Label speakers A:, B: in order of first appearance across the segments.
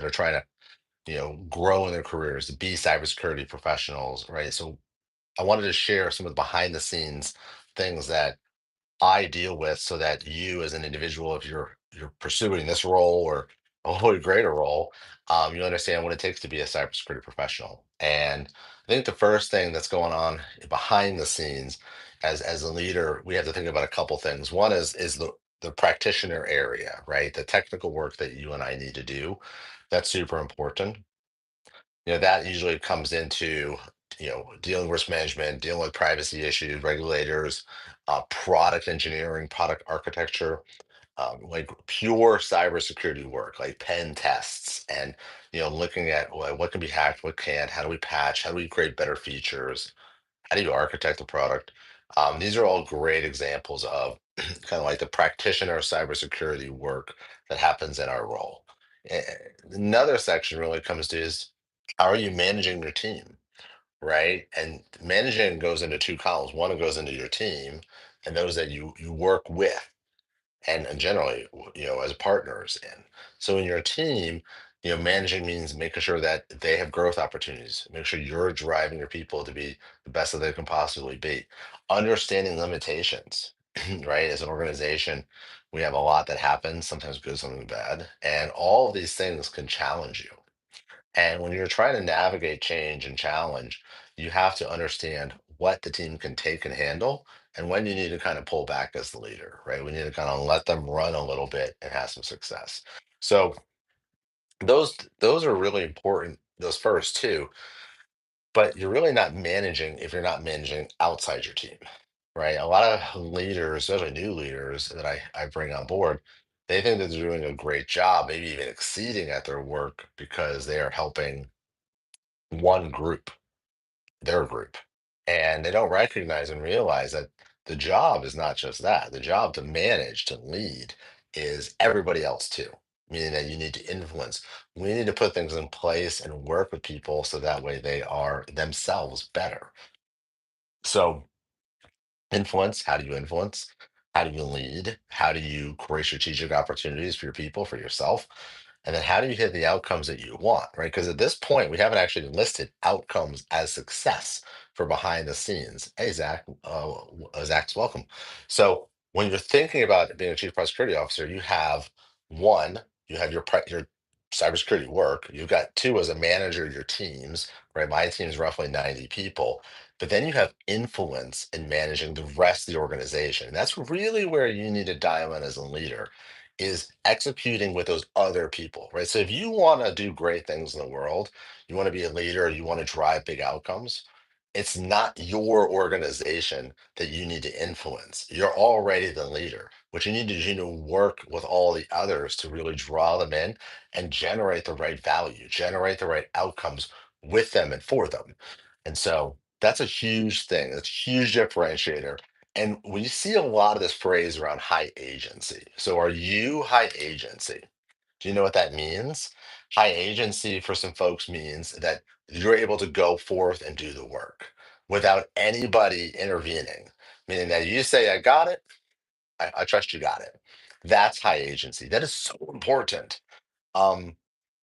A: that are trying to, grow in their careers, to be cybersecurity professionals, right? So I wanted to share some of the behind the scenes things that I deal with so that you as an individual, if you're pursuing this role or a wholly greater role, you understand what it takes to be a cybersecurity professional. And I think the first thing that's going on behind the scenes as a leader, we have to think about a couple things. One is the practitioner area, right? The technical work that you and I need to do. That's super important. That usually comes into, dealing with risk management, dealing with privacy issues, regulators, product engineering, product architecture, like pure cybersecurity work, like pen tests and, looking at what can be hacked, what can't, how do we patch, how do we create better features, how do you architect the product? These are all great examples of kind of like the practitioner cybersecurity work that happens in our role. Eh, Another section really comes to is how are you managing your team, right? And managing goes into two columns. One goes into your team and those that you work with and generally as partners in. So in your team, managing means making sure that they have growth opportunities, make sure you're driving your people to be the best that they can possibly be, understanding limitations. Right, as an organization we have a lot that happens, sometimes good, sometimes bad, and all of these things can challenge you. And when you're trying to navigate change and challenge, you have to understand what the team can take and handle and when you need to kind of pull back as the leader, right? We need to kind of let them run a little bit and have some success. So those are really important, those first two, but you're really not managing if you're not managing outside your team, right? A lot of leaders, especially new leaders that I bring on board, they think that they're doing a great job, maybe even exceeding at their work because they are helping one group, their group. And they don't recognize and realize that the job is not just that. The job to manage, to lead is everybody else too, meaning that you need to influence. We need to put things in place and work with people so that way they are themselves better. So, influence, how do you influence? How do you lead? How do you create strategic opportunities for your people, for yourself? And then how do you hit the outcomes that you want, right? Because at this point, we haven't actually listed outcomes as success for behind the scenes. Hey, Zach, Zach's welcome. So when you're thinking about being a chief product security officer, you have one, you have your cybersecurity work. You've got two as a manager, your teams, right? My team is roughly 90 people, but then you have influence in managing the rest of the organization. And that's really where you need to dial in as a leader is executing with those other people, right? So if you want to do great things in the world, you want to be a leader, you want to drive big outcomes, it's not your organization that you need to influence. You're already the leader. What you need to do is you need to work with all the others to really draw them in and generate the right value, generate the right outcomes with them and for them. And so that's a huge thing. That's a huge differentiator. And we see a lot of this phrase around high agency. So are you high agency? Do you know what that means? High agency for some folks means that you're able to go forth and do the work without anybody intervening, meaning that you say, I got it, I trust you got it. That's high agency. That is so important. Um,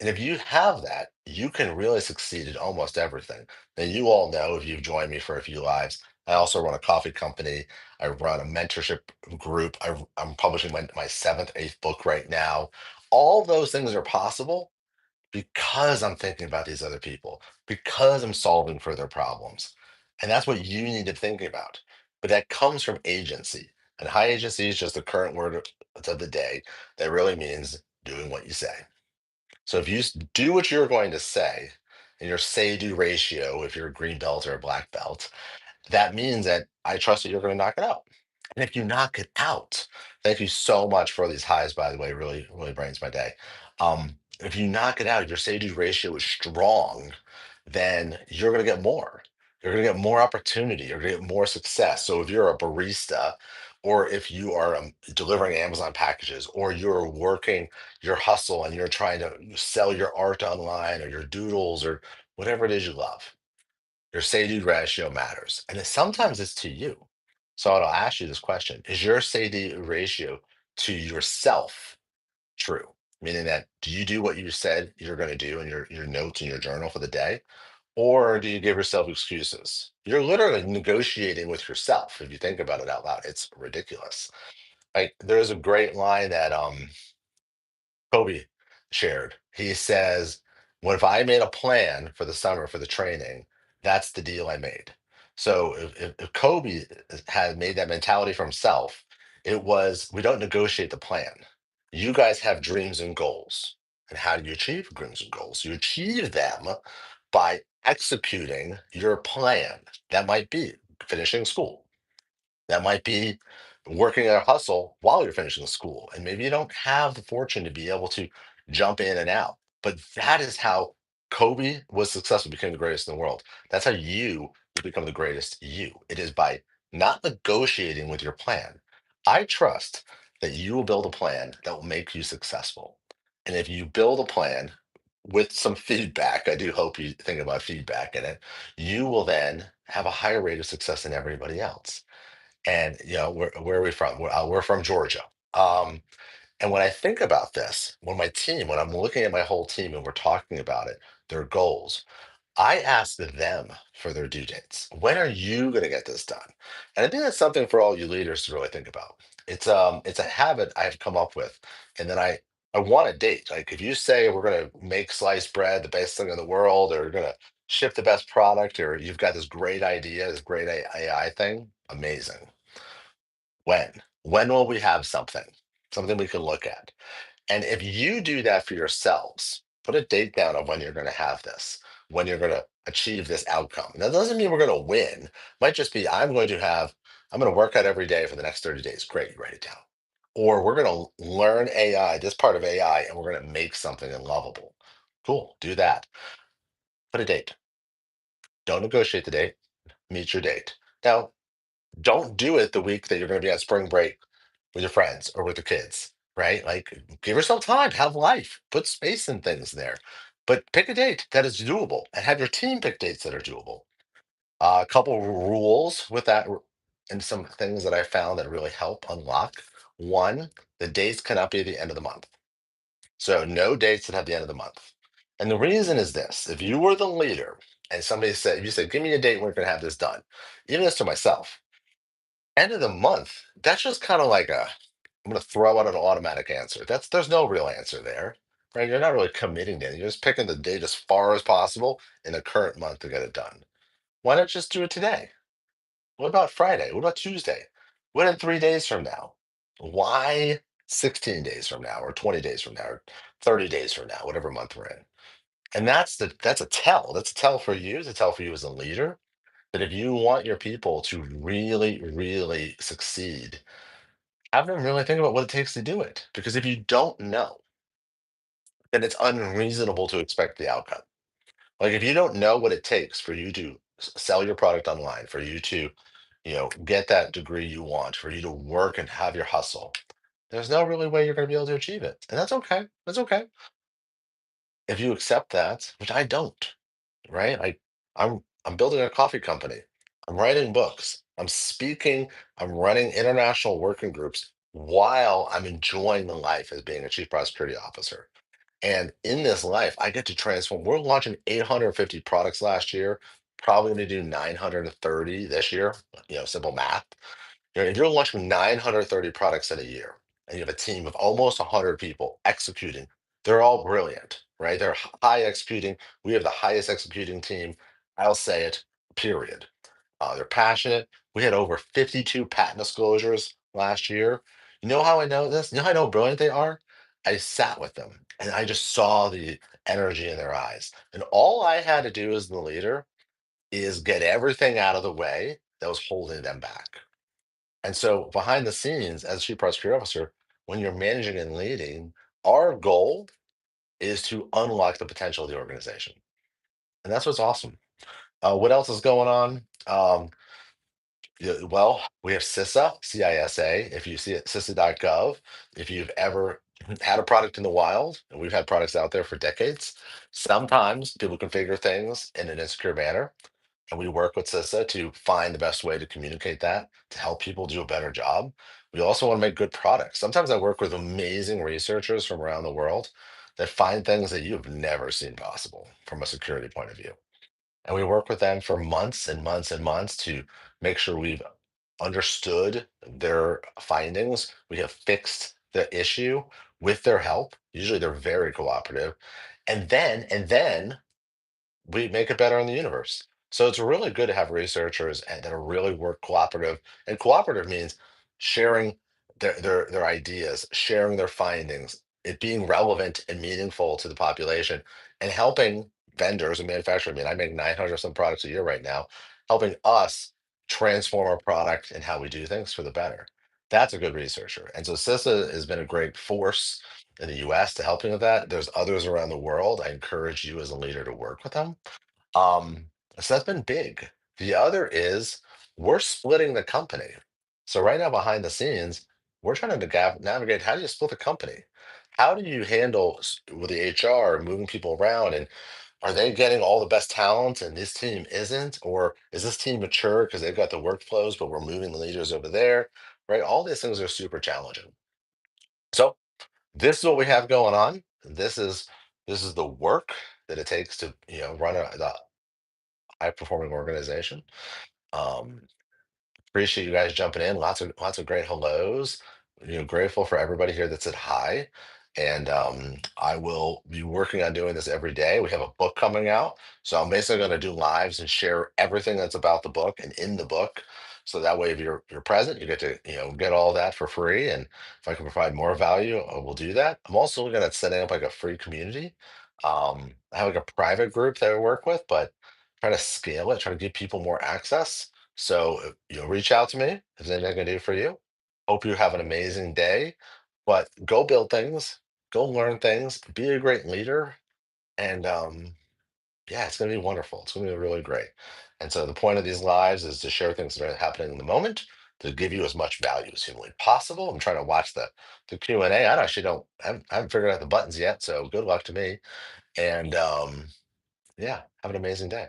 A: and if you have that, you can really succeed at almost everything. Now, you all know if you've joined me for a few lives, I also run a coffee company. I run a mentorship group. I'm publishing my seventh, eighth book right now. All those things are possible because I'm thinking about these other people, because I'm solving for their problems. And that's what you need to think about. But that comes from agency. And high agency is just the current word of the day that really means doing what you say. So if you do what you're going to say, and your say-do ratio, if you're a green belt or a black belt, that means that I trust that you're going to knock it out. And if you knock it out, thank you so much for these highs, by the way, really, really brightens my day. If you knock it out, your say-do ratio is strong, then you're going to get more. You're going to get more opportunity. You're going to get more success. So if you're a barista, or if you are delivering Amazon packages, or you're working your hustle and you're trying to sell your art online or your doodles or whatever it is you love, your say-do ratio matters. And sometimes it's to you. So I'll ask you this question. Is your say-do ratio to yourself true? Meaning that, do you do what you said you're going to do in your notes in your journal for the day? Or do you give yourself excuses? You're literally negotiating with yourself. If you think about it out loud, it's ridiculous. Like there's a great line that Kobe shared. He says, "What if I made a plan for the summer for the training? That's the deal I made." So if Kobe had made that mentality for himself, it was we don't negotiate the plan. You guys have dreams and goals. And how do you achieve dreams and goals? You achieve them by executing your plan. That might be finishing school, that might be working at a hustle while you're finishing school. And maybe you don't have the fortune to be able to jump in and out. But that is how Kobe was successful, became the greatest in the world. That's how you will become the greatest you. It is by not negotiating with your plan. I trust that you will build a plan that will make you successful. And if you build a plan with some feedback, I do hope you think about feedback in it, you will then have a higher rate of success than everybody else. And where are we from? We're from Georgia. Um, and when I think about this, when I'm looking at my whole team and we're talking about it, their goals, I ask them for their due dates. When are you going to get this done? And I think that's something for all you leaders to really think about. It's a habit I've come up with, and then I want a date. Like if you say we're going to make sliced bread the best thing in the world, or we're going to ship the best product, or you've got this great idea, this great AI thing, amazing. When? When will we have something? Something we can look at. And if you do that for yourselves, put a date down of when you're going to have this, when you're going to achieve this outcome. That doesn't mean we're going to win. Might just be I'm going to work out every day for the next 30 days. Great, you write it down. Or we're going to learn AI, this part of AI, and we're going to make something unlovable. Cool, do that. Put a date. Don't negotiate the date. Meet your date. Now, don't do it the week that you're going to be on spring break with your friends or with the kids, right? Like, give yourself time, have life, put space in things there, but pick a date that is doable and have your team pick dates that are doable. A couple rules with that, and some things that I found that really help unlock. One, the dates cannot be the end of the month. So, no dates that have the end of the month. And the reason is this: if you were the leader and if you said, give me a date when we're going to have this done, even this to myself, end of the month, that's just kind of like I'm going to throw out an automatic answer. There's no real answer there, right? You're not really committing to it. You're just picking the date as far as possible in the current month to get it done. Why not just do it today? What about Friday? What about Tuesday? What in 3 days from now? Why 16 days from now, or 20 days from now, or 30 days from now, whatever month we're in? And that's a tell. That's a tell for you. It's a tell for you as a leader that if you want your people to really, really succeed, have them really think about what it takes to do it. Because if you don't know, then it's unreasonable to expect the outcome. Like if you don't know what it takes for you to sell your product online, for you to, get that degree you want, for you to work and have your hustle, there's no really way you're going to be able to achieve it. And that's okay. That's okay. If you accept that, which I don't, right? I'm building a coffee company. I'm writing books. I'm speaking. I'm running international working groups while I'm enjoying the life as being a chief security officer. And in this life, I get to transform. We're launching 850 products last year, probably going to do 930 this year. Simple math. If you're launching 930 products in a year and you have a team of almost 100 people executing, they're all brilliant, right? They're high executing. We have the highest executing team. I'll say it, period. They're passionate. We had over 52 patent disclosures last year. You know how I know this? You know how I know how brilliant they are? I sat with them and I just saw the energy in their eyes. And all I had to do as the leader is get everything out of the way that was holding them back. And so behind the scenes, as chief prosecutor officer, when you're managing and leading, our goal is to unlock the potential of the organization. And that's what's awesome. What else is going on? Yeah, well, we have CISA, CISA. If you see it, CISA.gov, if you've ever had a product in the wild, and we've had products out there for decades, sometimes people configure things in an insecure manner. And we work with CISA to find the best way to communicate that to help people do a better job. We also want to make good products. Sometimes I work with amazing researchers from around the world that find things that you've never seen possible from a security point of view. And we work with them for months and months and months to make sure we've understood their findings. We have fixed the issue with their help. Usually they're very cooperative. And then we make it better in the universe. So it's really good to have researchers that are really work cooperative. And cooperative means sharing their ideas, sharing their findings, it being relevant and meaningful to the population, and helping vendors and manufacturers. I mean, I make 900 some products a year right now, helping us transform our product and how we do things for the better. That's a good researcher. And so CISA has been a great force in the US to helping with that. There's others around the world. I encourage you as a leader to work with them. um, so that's been big. The other is we're splitting the company. So right now behind the scenes, we're trying to navigate how do you split the company? How do you handle with the HR moving people around, and are they getting all the best talent and this team isn't? Or is this team mature because they've got the workflows, but we're moving the leaders over there, right? All these things are super challenging. So this is what we have going on. This is the work that it takes to run the high performing organization. Um, Appreciate you guys jumping in. Lots of great hellos. Grateful for everybody here that said hi. And I will be working on doing this every day. We have a book coming out, so I'm basically going to do lives and share everything that's about the book and in the book. So that way, if you're present, you get to get all that for free. And if I can provide more value, we'll do that. I'm also looking at setting up like a free community. I have like a private group that I work with, but try to scale it, try to give people more access. So reach out to me if there's anything I can do for you. Hope you have an amazing day, but go build things, go learn things, be a great leader, and yeah, it's going to be wonderful. It's going to be really great. And so the point of these lives is to share things that are happening in the moment to give you as much value as humanly possible. I'm trying to watch the Q&A. I actually don't I haven't figured out the buttons yet, so good luck to me. And yeah, have an amazing day.